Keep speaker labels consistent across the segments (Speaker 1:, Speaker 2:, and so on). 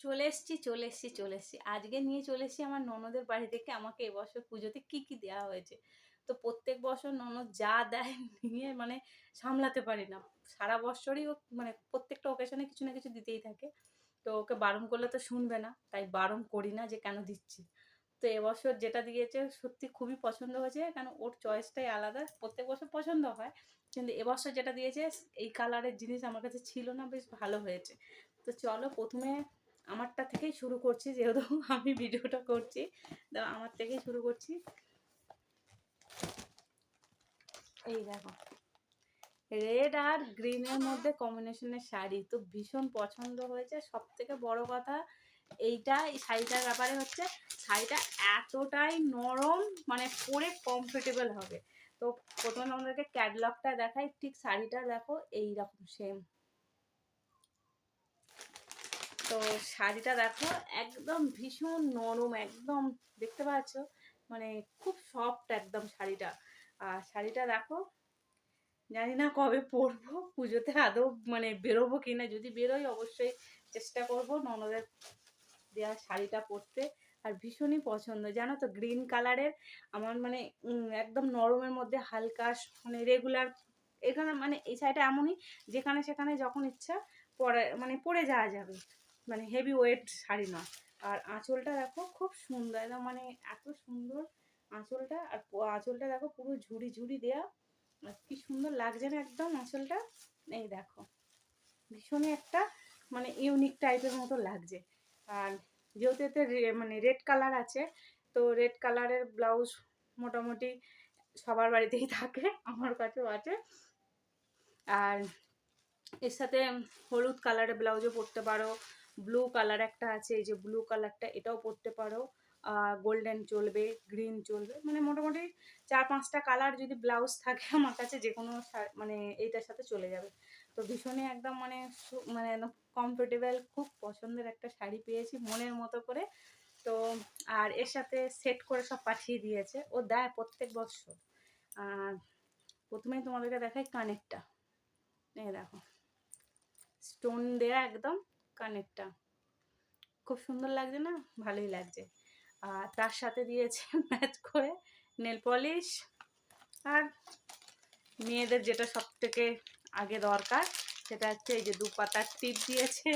Speaker 1: চলে এসছি আজকে নিয়ে চলে এসছি আমার ননদের বাড়ি থেকে আমাকে এবছর পুজোতে কি কি দেওয়া হয়েছে। তো প্রত্যেক বছর ননদ যা দেয় নিয়ে মানে সামলাতে পারি না। সারা বছরই ও মানে প্রত্যেকটা ওকেশনে কিছু না কিছু দিতেই থাকে। তো ওকে বারণ করলে তো শুনবে না, তাই বারণ করি না যে কেন দিচ্ছি। তো এবছর যেটা দিয়েছে সত্যি খুবই পছন্দ হয়েছে, কেন ওর চয়েসটাই আলাদা। প্রত্যেক বছর পছন্দ হয়, কিন্তু এবছর যেটা দিয়েছে এই কালারের জিনিস আমার কাছে ছিল না, বেশ ভালো হয়েছে। তো চলো প্রথমে আমারটা থেকেই শুরু করছি, যেহেতু আমি ভিডিওটা করছি তো আমার থেকেই শুরু করছি। এই দেখো, রেড আর গ্রিনের মধ্যে কম্বিনেশনের শাড়ি তো ভীষণ পছন্দ হয়েছে। সব থেকে বড় কথা এইটা, এই শাড়িটার ব্যাপারে হচ্ছে শাড়িটা এতটাই নরম, মানে পরে কমফোর্টেবল হবে। তো প্রথমে আমাদেরকে ক্যাটলগটা দেখাই, ঠিক শাড়িটা দেখো এইরকম সেম। তো শাড়িটা দেখো একদম ভীষণ নরম, একদম দেখতে পাচ্ছ মানে খুব সফট একদম শাড়িটা। আর শাড়িটা দেখো, জানি না কবে পরবো, পুজোতে আদৌ মানে বেরোবো কিনা। যদি বেরোই অবশ্যই চেষ্টা করব ননদের দেওয়া শাড়িটা পরতে। আর ভীষণই পছন্দ জানো তো গ্রিন কালারের। আমার মানে একদম নরমের মধ্যে হালকা, মানে রেগুলার এখানে মানে এই শাড়িটা এমনই যেখানে সেখানে যখন ইচ্ছা পরে মানে পরে যাওয়া যাবে, মানে হেভি ওয়েট শাড়ি নয়। আর আঁচলটা দেখো খুব সুন্দর, একদম মানে এত সুন্দর আঁচলটা। আর আঁচলটা দেখো পুরো ঝুড়ি ঝুড়ি দেওয়া, কি সুন্দর লাগছে না একদম আঁচলটা। এই দেখো ভীষণই একটা মানে ইউনিক টাইপের মতো লাগছে। আর যেহেতু এতে মানে রেড কালার আছে, তো রেড কালারের ব্লাউজ মোটামুটি সবার বাড়িতেই থাকে, আমার কাছেও আছে। আর এর সাথে হলুদ কালারের ব্লাউজও পরতে পারো, ব্লু কালার একটা আছে, এই যে ব্লু কালারটা এটাও পরতে পারো। গোল্ডেন চলবে, গ্রিন চলবে, মানে মোটামুটি 4-5টা কালার যদি ব্লাউজ থাকে আমার কাছে যে কোনো মানে এইটার সাথে চলে যাবে। তো ভীষণই একদম মানে মানে একদম কমফোর্টেবল, খুব পছন্দের একটা শাড়ি পেয়েছি মনের মতো করে। তো আর এর সাথে সেট করে সব পাঠিয়ে দিয়েছে, ও দেয় প্রত্যেক বছর। আর প্রথমেই তোমাদেরকে দেখাই কানেরটা, এই দেখো স্টোন দেয়া একদম কানেরটা, খুব সুন্দর লাগছে না? ভালোই লাগছে। আর তার সাথে দিয়েছে ম্যাচ করে নেল পলিশ। আর মেয়েদের যেটা সব থেকে আগে দরকার সেটা হচ্ছে এই যে দুপাতার টিপ দিয়েছে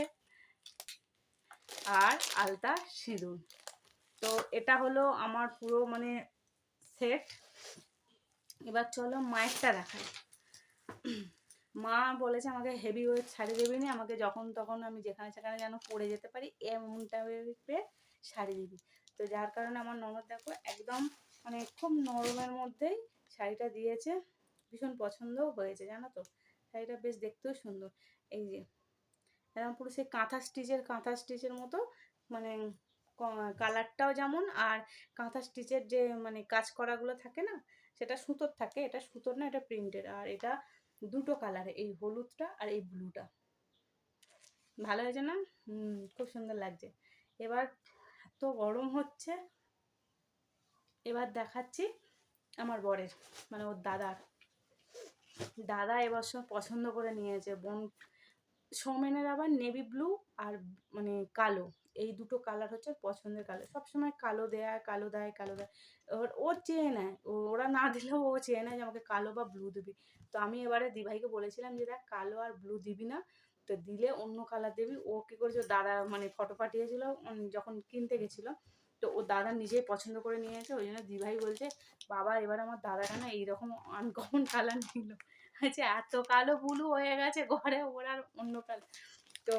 Speaker 1: আর আলতা সিঁদুর। তো এটা হলো আমার পুরো মানে সেট। এবার চলো মায়েরটা দেখাই। মা বলেছে আমাকে হেভি ওয়েট শাড়ি দেবি না, আমাকে যখন তখন আমি যেখানে সেখানে যেন পরে যেতে পারি এমন টাইপের শাড়ি দিবি। তো যার কারণে আমার ননদ দেখো একদম মানে খুব নরমের মধ্যেই শাড়িটা দিয়েছে, ভীষণ পছন্দও হয়েছে জানো তো। শাড়িটা বেশ দেখতেও সুন্দর, এই যে একদম পুরো সেই কাঁথা স্টিচের মতো, মানে কালারটাও যেমন, আর কাঁথা স্টিচের যে মানে কাজ করাগুলো থাকে না, সেটা সুতোর থাকে, এটা সুতোর না, এটা প্রিন্টের। আর এটা দুটো কালারে, এই হলুদটা আর এই ব্লুটা। ভালো হয়েছে না? খুব সুন্দর লাগছে। এবার এত গরম হচ্ছে, এবার দেখাচ্ছি আমার বরের, মানে ওর দাদা এবছর পছন্দ করে নিয়েছে। সৌমেনের আবার নেভি ব্লু আর মানে কালো, এই দুটো কালার হচ্ছে পছন্দের কালার। সবসময় কালো দেয়। ও চেয়ে নেয়, ওরা না দিলেও ও চেয়ে নেয় যে আমাকে কালো বা ব্লু দিবি। তো আমি এবারে দিভাইকে বলেছিলাম যে দেখ কালো আর ব্লু দিবি না, তো দিলে অন্য কালার দিবি। ও কী করেছে, দাদা মানে ফটো পাঠিয়েছিল যখন কিনতে গেছিলো, তো ও দাদা নিজেই পছন্দ করে নিয়েছে। ওই জন্য দিভাই বলছে বাবা এবার আমার দাদাটা না এইরকম আনকমন কালার নিল। আচ্ছা এত কালো বুলু হয়ে গেছে ঘরে, ওর আর অন্য কালার। তো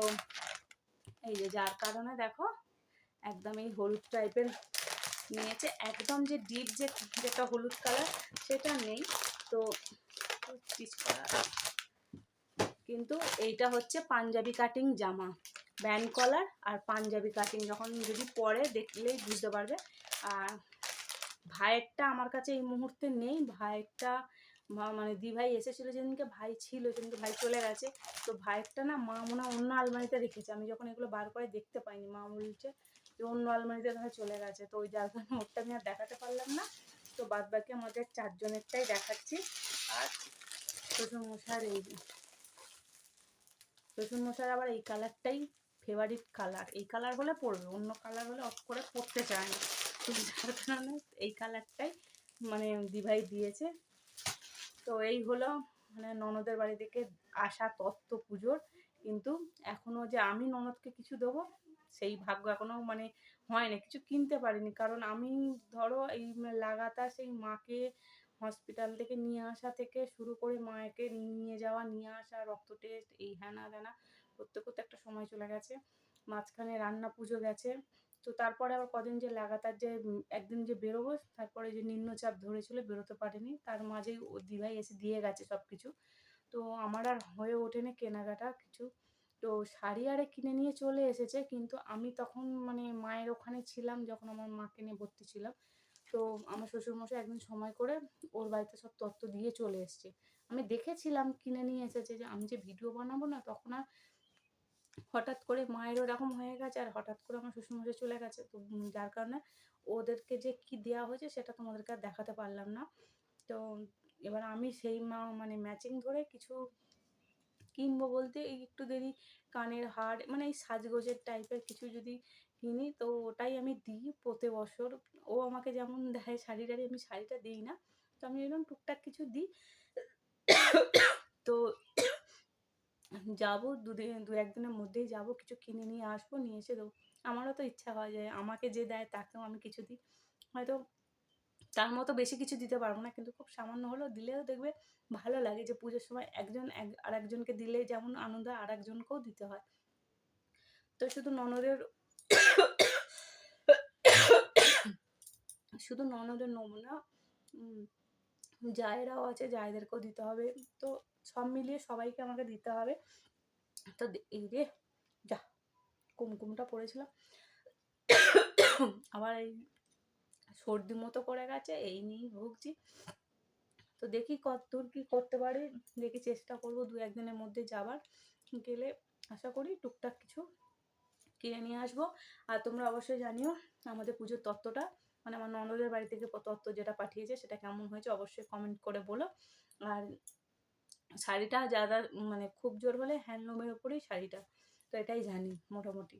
Speaker 1: এই যে যার কারণে দেখো একদম এই হলুদ টাইপের নিয়েছে, একদম যে ডিপ যেটা হলুদ কালার সেটা নেই। তো স্টিচ করা, কিন্তু এইটা হচ্ছে পাঞ্জাবি কাটিং জামা, ব্যান্ড কলার আর পাঞ্জাবি কাটিং, যখন যদি পরে দেখলেই বুঝতে পারবে। আর ভাইয়েরটা আমার কাছে এই মুহূর্তে নেই, ভাইয়েরটা মানে দিভাই এসেছিলো যেদিনকে, ভাই ছিল যেদিনকে, ভাই চলে গেছে। তো ভাইয়েরটা না মা মনে হয় অন্য আলমারিতে রেখেছে, আমি যখন এগুলো বার করে দেখতে পাইনি, মা বলছে যে অন্য আলমারিতে ধরে চলে গেছে। তো ওই যার কারণে ওরটা আমি আর দেখাতে পারলাম না। তো বাদ বাকি আমাদের চারজনেরটাই দেখাচ্ছি। আর শ্বশুরমশাইয়ের এই শ্বশুরমশাইয়ের আবার এই কালারটাই ফেভারিট কালার। এই কালার হলে পরবে, অন্য কালার হলে অফ করে পরতে চায় না। তো যার কারণে এই কালারটাই মানে দিভাই দিয়েছে। তো এই হলো মানে ননদের বাড়ি থেকে আসা তত্ত্ব পুজোর। কিন্তু এখনও যে আমি ননদকে কিছু দেবো সেই ভাগ্য এখনও মানে হয়নি, কিছু কিনতে পারিনি। কারণ আমি ধরো এই লাগাতার সেই মাকে হসপিটাল থেকে নিয়ে আসা থেকে শুরু করে মাকে নিয়ে যাওয়া নিয়ে আসা, রক্ত টেস্ট, এই হ্যানা ত্যানা করতে করতে একটা সময় চলে গেছে। মাঝখানে রান্না পুজো গেছে। তো তারপরে আবার কদিন যে লাগাতার যে একদিন যে বেরোবো, তারপরে যে নিম্নচাপ ধরেছিল বেরোতে পারিনি, তার মাঝেই ও দিভাই এসে দিয়ে গেছে সব কিছু। তো আমার আর হয়ে ওঠেনি কেনাকাটা কিছু। তো শাড়ি আরে কিনে নিয়ে চলে এসেছে, কিন্তু আমি তখন মানে মায়ের ওখানে ছিলাম যখন আমার মাকে নিয়ে ভর্তি ছিলাম। তো আমার শ্বশুরমশাই একদিন সময় করে ওর বাড়িতে সব তত্ত্ব দিয়ে চলে এসছে। আমি দেখেছিলাম কিনে নিয়ে এসেছে, যে আমি যে ভিডিও বানাবো না তখন আর হঠাৎ করে মায়েরও এরকম হয়ে গেছে আর হঠাৎ করে আমার শ্বশুরমশাই চলে গেছে। তো যার কারণে ওদেরকে যে কি দেওয়া হয়েছে সেটা তোমাদেরকে আর দেখাতে পারলাম না। তো এবার আমি সেই মানে ম্যাচিং ধরে কিছু কিনবো বলতে এই একটু দেরি কানের হার মানে এই সাজগোজের টাইপের কিছু যদি কিনি তো ওটাই আমি দিই প্রতি বছর। ও আমাকে যেমন দেয় শাড়ি টাড়ি, আমি শাড়িটা দিই না, তো আমি এরকম টুকটাক কিছু দিই। তো যাবো দুদিন, দু একদিনের মধ্যেই যাবো, কিছু কিনে নিয়ে আসবো, নিয়ে এসে দেবো। আমারও তো ইচ্ছা হয় যে আমাকে যে দেয় তাকেও আমি কিছু দিই। হয়তো তার মতো বেশি কিছু দিতে পারবো না, কিন্তু খুব সামান্য হলেও দিলেও দেখবে ভালো লাগে, যে পুজোর সময় একজন আরেকজনকে দিলে যেমন আনন্দ হয় আরেকজনকেও দিতে হয়। তো শুধু ননদের শুধু ননদের নেবো না, জায়েরাও আছে, জায়েদেরকেও দিতে হবে। তো সব মিলিয়ে সবাইকে আমাকে দিতে হবে। তো এই রে যা কুমকুমটা পড়েছিলাম আবার এই সর্দি মতো করে গেছে, এই নিয়েই ভুগছি। তো দেখি কতদূর কী করতে পারি, দেখি চেষ্টা করবো দু একদিনের মধ্যে যাবার, গেলে আশা করি টুকটাক কিছু কিনে নিয়ে আসবো। আর তোমরা অবশ্যই জানিও আমাদের পুজোর তত্ত্বটা, মানে আমার ননদের বাড়ি থেকে তত্ত্ব যেটা পাঠিয়েছে সেটা কেমন হয়েছে অবশ্যই কমেন্ট করে বলো। আর শাড়িটা যারা মানে খুব জোর হলে হ্যান্ডলুমের ওপরেই শাড়িটা, তো এটাই জানি মোটামুটি।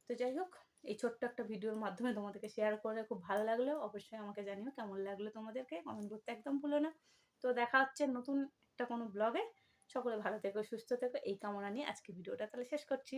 Speaker 1: তো যাই হোক, এই ছোট্ট একটা ভিডিওর মাধ্যমে তোমাদেরকে শেয়ার করে খুব ভালো লাগলো। অবশ্যই আমাকে জানিও কেমন লাগলো, তোমাদেরকে কমেন্ট করতে একদম ভুলো না। তো দেখা হচ্ছে নতুন একটা কোনো ব্লগে। সকলে ভালো থেকো, সুস্থ থেকো, এই কামনা নিয়ে আজকে ভিডিওটা তাহলে শেষ করছি।